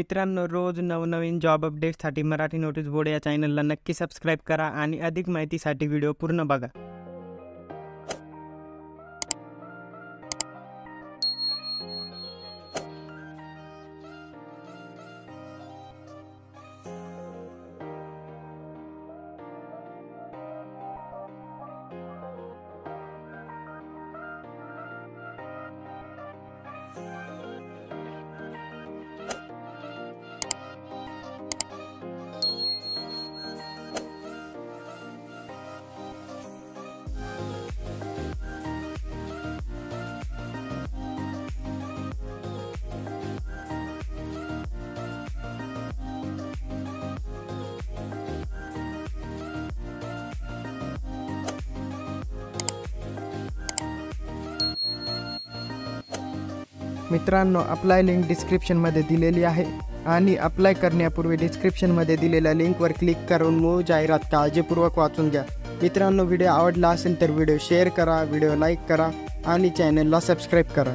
मित्रांनो, रोज नवनवीन जॉब अपडेट्ससाठी मराठी नोटीस बोर्ड या चॅनलला नक्की सबस्क्राईब करा आणि अधिक माहितीसाठी व्हिडिओ पूर्ण बघा. मित्रांनो, अप्लाय लिंक डिस्क्रिप्शनमध्ये दिलेली आहे आणि अप्लाय करण्यापूर्वी डिस्क्रिप्शनमध्ये दिलेल्या लिंकवर क्लिक करून मूळ जाहिरात काळजीपूर्वक वाचून घ्या. मित्रांनो, व्हिडिओ आवडला असेल तर व्हिडिओ शेअर करा, व्हिडिओ लाईक करा आणि चॅनलला सबस्क्राईब करा.